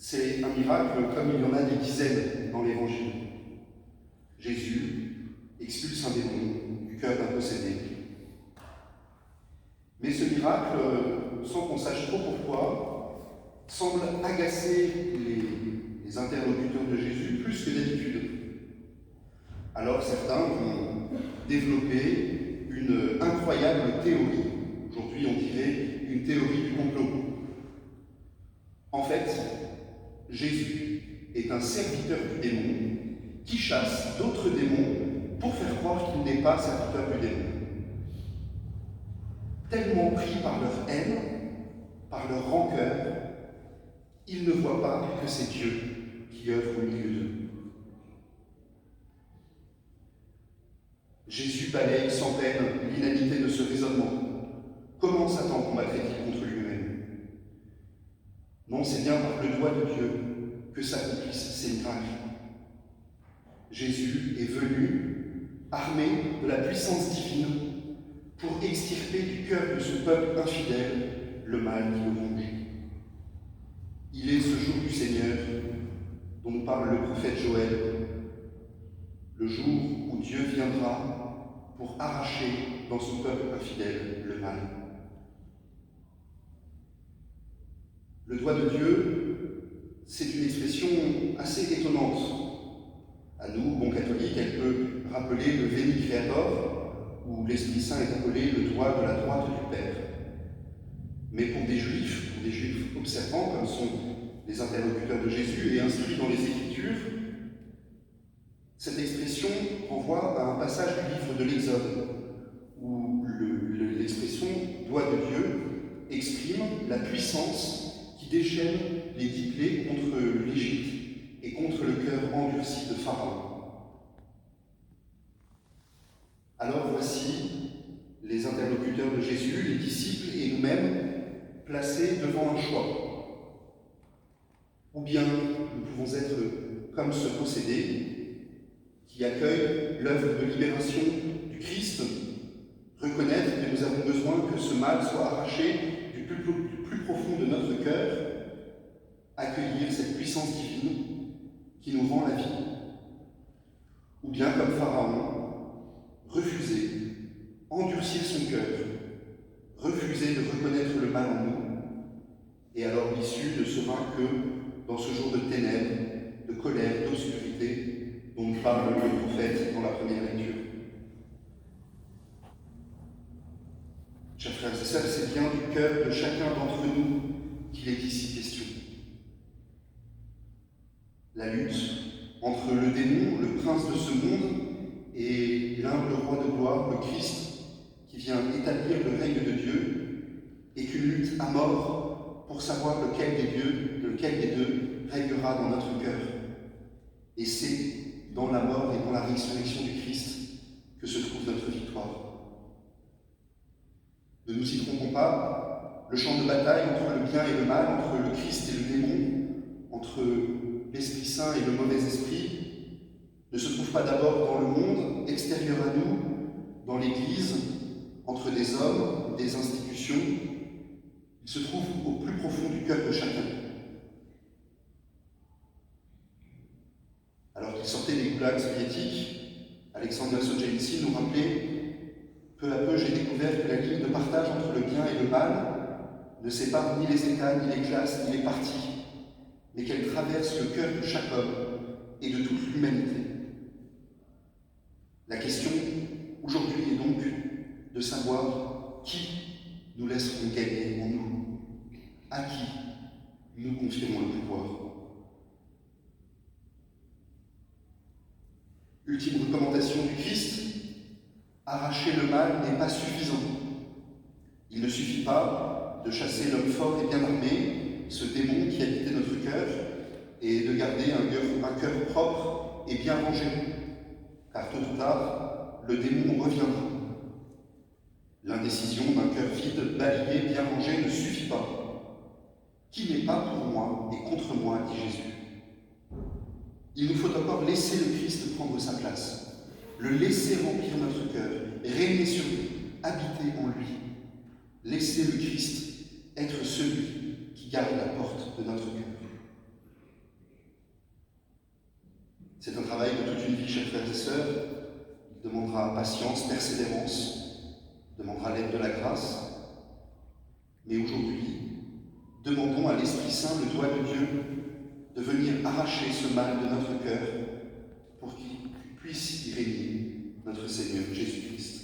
C'est un miracle comme il y en a des dizaines dans l'Évangile. Jésus expulse un démon du cœur d'un possédé. Mais ce miracle, sans qu'on sache trop pourquoi, semble agacer les interlocuteurs de Jésus plus que d'habitude. Alors certains vont développer une incroyable théorie. Aujourd'hui, on dirait une théorie du complot. En fait, Jésus est un serviteur du démon qui chasse d'autres démons pour faire croire qu'il n'est pas serviteur du démon. Tellement pris par leur haine, par leur rancœur, ils ne voient pas que c'est Dieu qui œuvre au milieu d'eux. Jésus balaye sans peine l'inanité de ce raisonnement. Comment Satan combattrait-il contre lui-même? Non, c'est bien par le doigt de Dieu que s'accomplissent ces miracles. Jésus est venu, armé de la puissance divine, pour extirper du cœur de ce peuple infidèle le mal qui le ronge. Il est ce jour du Seigneur dont parle le prophète Joël, le jour où Dieu viendra pour arracher dans son peuple infidèle le mal. Le doigt de Dieu, c'est une expression assez étonnante. À nous, bons catholiques, elle peut rappeler le Veni Creator, où l'Esprit Saint est appelé le doigt de la droite du Père. Mais pour des juifs observants, comme sont les interlocuteurs de Jésus et inscrits dans les Écritures, cette expression renvoie à un passage du livre de l'Exode, où l'expression doigt de Dieu exprime la puissance qui déchaîne les 10 plaies contre l'Égypte et contre le cœur endurci de Pharaon. Alors voici les interlocuteurs de Jésus, les disciples et nous-mêmes placés devant un choix. Ou bien nous pouvons être comme ce possédé qui accueille l'œuvre de libération du Christ, reconnaître que nous avons besoin que ce mal soit arraché du plus profond de notre cœur, accueillir cette puissance divine qui nous rend la vie. Ou bien comme Pharaon, refuser, endurcir son cœur, refuser de reconnaître le mal en nous, et alors l'issue ne sera que dans ce jour de ténèbres, de colère, d'obscurité, dont nous parle le prophète dans la première lecture. Chers frères et sœurs, c'est bien du cœur de chacun d'entre nous qu'il est ici question. La lutte entre le démon, le prince de ce monde, et l'humble roi de gloire, le Christ, qui vient établir le règne de Dieu, est qu'une lutte à mort pour savoir lequel des deux régnera dans notre cœur. Et c'est dans la mort et dans la résurrection du Christ que se trouve notre victoire. Ne nous y trompons pas, le champ de bataille entre le bien et le mal, entre le Christ et le démon, entre l'Esprit Saint et le mauvais esprit, ne se trouve pas d'abord dans le monde extérieur à nous, dans l'Église, entre des hommes, des institutions. Il se trouve au plus profond du cœur de chacun. Alors qu'il sortait des goulags soviétiques, Alexander Solzhenitsyn nous rappelait « Peu à peu, j'ai découvert que la ligne de partage entre le bien et le mal ne sépare ni les États, ni les classes, ni les partis, mais qu'elle traverse le cœur de chaque homme et de toute l'humanité. » La question aujourd'hui est donc de savoir qui nous laisserons gagner en nous, à qui nous confierons le pouvoir. Ultime recommandation du Christ, arracher le mal n'est pas suffisant. Il ne suffit pas de chasser l'homme fort et bien armé, ce démon qui habitait notre cœur, et de garder un cœur propre et bien rangé, car tôt ou tard, le démon reviendra. L'indécision d'un cœur vide, balayé, bien rangé ne suffit pas. Qui n'est pas pour moi et contre moi, dit Jésus. Il nous faut encore laisser le Christ prendre sa place, le laisser remplir notre cœur, régner sur lui, habiter en lui. Laisser le Christ être celui qui garde la porte de notre cœur. C'est un travail de toute une vie, chers frères et sœurs. Il demandera patience, persévérance, demandera l'aide de la grâce. Mais aujourd'hui, demandons à l'Esprit Saint, le doigt de Dieu, de venir arracher ce mal de notre cœur pour qu'il puisse y régner notre Seigneur Jésus-Christ.